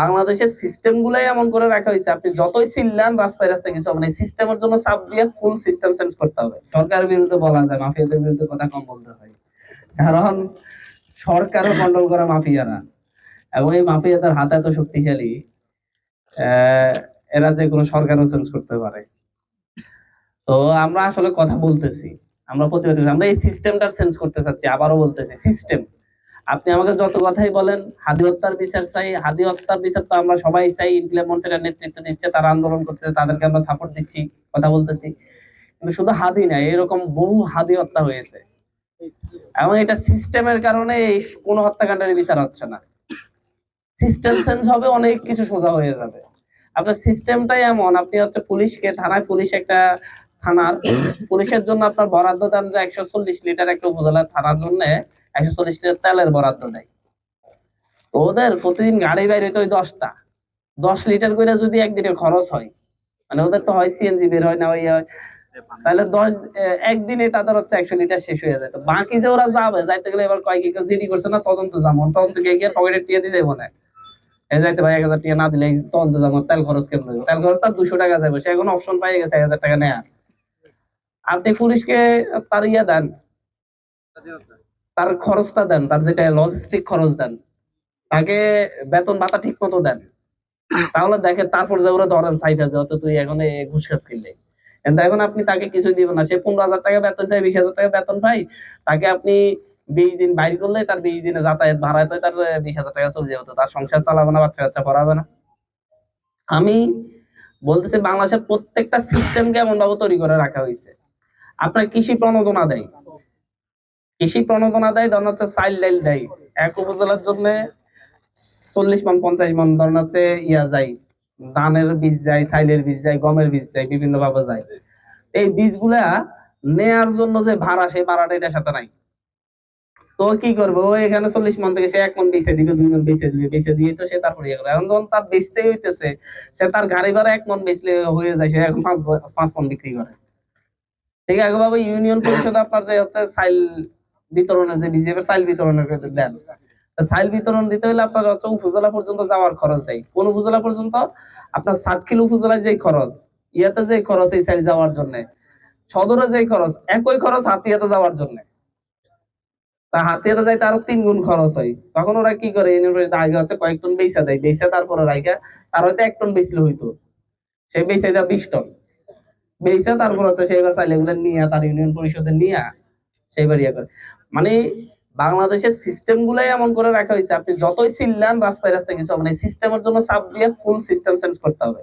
বাংলাদেশের সিস্টেম গুলাই এমন করে রাখা হয়েছে, আপনি যতই চিল্লান রাস্তায় রাস্তায় কিছু হবে না। সিস্টেমের জন্য চাপ দিয়ে ফুল সিস্টেম চেঞ্জ করতে হবে। সরকারের বিরুদ্ধে বলা যায়, মাফিয়াদের বিরুদ্ধে কথা কম বলতে হয়, কারণ সরকারও কন্ট্রোল করে মাফিয়ারা, এবং এই মাফিয়াদের হাত এত শক্তিশালী, এরা যে কোনো সরকারও চেঞ্জ করতে পারে। তো আমরা আসলে কথা বলতেছি, আমরা প্রতিবাদ করছি, আমরা এই সিস্টেমটা চেঞ্জ করতে চাচ্ছি। আবারও বলতেছি, সিস্টেম। আপনি আমাকে যত কথাই বলেন হাদি হত্যার বিচার চাই, হাদি হত্যার বিচার তো আমরা সবাই চাই। ইনকিলাব মঞ্চের নেতৃত্ব দিচ্ছে, তারা আন্দোলন করতেছে, তাদেরকে আমরা সাপোর্ট দিচ্ছি, কথা বলতেছি। কিন্তু শুধু হাদি না, এরকম বহু হাদি হত্যা হয়েছে, এবং এটা সিস্টেমের কারণে এই কোনো হত্যাকাণ্ডের বিচার হচ্ছে না। সিস্টেম চেঞ্জ হবে, অনেক কিছু সোজা হয়ে যাবে। আপনার সিস্টেমটাই এমন, আপনি হচ্ছে পুলিশকে, থানায় পুলিশ একটা থানার পুলিশের জন্য আপনার বরাদ্দ দেন যে 140 লিটার, একটা উপজেলার থানার জন্য 140 লিটার তেলের বরাদ্দ দেয়। ওদের প্রতিদিন গাড়ি বাইরে তো 10 লিটার করে যদি একদিনে খরচ হয়, মানে ওদের তো হয় সিএনজি বের হয় না, ওই তাহলে একদিনে তাদের হচ্ছে 100 লিটার শেষ হয়ে যায়। তো বাকি যে ওরা যাবে, যাইতে গেলে এবার কয়েক জিডি করছে না, তদন্ত যাবো, তদন্ত গিয়ে পকেটে টিয়ে দিয়ে যাবো না, যাইতে ভাই 1000 টাকা না দিলে তদন্ত যাবো, তেল খরচ কেন দেবো, তেল খরচ তার 200 টাকা যাবে, সে এখন অপশন পাই গেছে 1000 টাকা নেয়া। আপনি পুলিশকে তার ইয়ে দেন, তার খরচটা দেন, তার যেটা লজিস্টিক খরচ দেন, তাকে বেতন ভাতা ঠিক মতো দেন, তাহলে দেখেন তারপর যে ওরা ধরেন সাইফা যে হচ্ছে তুই এখন ঘুষ খাস কিনলে, কিন্তু এখন আপনি তাকে কিছু দিবেন না, সে 15,000 টাকা বেতন পায়, 20,000 টাকা বেতন পায়, তাকে আপনি 20 দিন বাইর করলে তার 20 দিনে যাতায়াত ভাড়ায় তো তার 20,000 টাকা চলে যাবে, তো তার সংসার চালাবে না, বাচ্চা কাচ্চা পড়াবে না। আমি বলতেছি বাংলাদেশের প্রত্যেকটা সিস্টেমকে এমন ভাবে তৈরি করে রাখা হয়েছে। আপনার কৃষি প্রণোদনা দেয়, ধরেন হচ্ছে চাইল্ড ডাইল দেয়, এক উপজেলার জন্য 40 মন 50 মন ধরেন হচ্ছে ইয়া যায়, ধানের বীজ যায়, চাইলের বীজ যায়, গমের বীজ যায়, বিভিন্ন ভাবে যায়। এই বীজগুলা নেয়ার জন্য যে ভাড়া, সেই ভাড়াটা এটার সাথে নাই। তো কি করবো, এখানে 40 মন থেকে সে 1 মন বেচে দিবে, 2 মন বেচে দিবে, বেচে দিয়ে তো সে তারপরে ইয়ে করবে। এখন যখন তার বেচতেই হইতেছে, সে তার গাড়ি ভাড়া 1 মন বেচলে হয়ে যায়, সে এখন 5 মন বিক্রি করে। ঠিক আছে ভাবে ইউনিয়ন পরিষদ আপনার যে হচ্ছে চাইল বিতরণের, যে বিজেপির চাইল বিতরণের দেন, চাইল বিতরণ দিতে হলে আপনার হচ্ছে উপজেলা পর্যন্ত যাওয়ার খরচ দেয়। কোন উপজেলা পর্যন্ত? আপনার 60 কিলো উপজেলায় যে খরচ, ইয়াতে যে খরচ এই চাইল যাওয়ার জন্য, সদরে যে খরচ, একই খরচ হাতিয়াতে যাওয়ার জন্য। তা হাতিয়াতে যাইতে আরো 3 গুণ খরচ হয়। তখন ওরা কি করে, ইউনিয়ন আগে হচ্ছে কয়েক টন বেচা দেয়, বেচা তারপরে রাইখা, আর হয়তো 1 টন বেচলে হইতো, সে বেচা দেয় 20 টন, বেচা তারপর হচ্ছে সেইবার চাইলে এগুলো নিয়ে তার ইউনিয়ন পরিষদে নিয়ে সেইবার ইয়ে করে। মানে বাংলাদেশের সিস্টেম গুলাই এমন করে রাখা হয়েছে, আপনি যতই চিল্লান রাস্তায় রাস্তায় কিছু হবে না। সিস্টেমের জন্য চাপ দিয়ে ফুল সিস্টেম চেঞ্জ করতে হবে।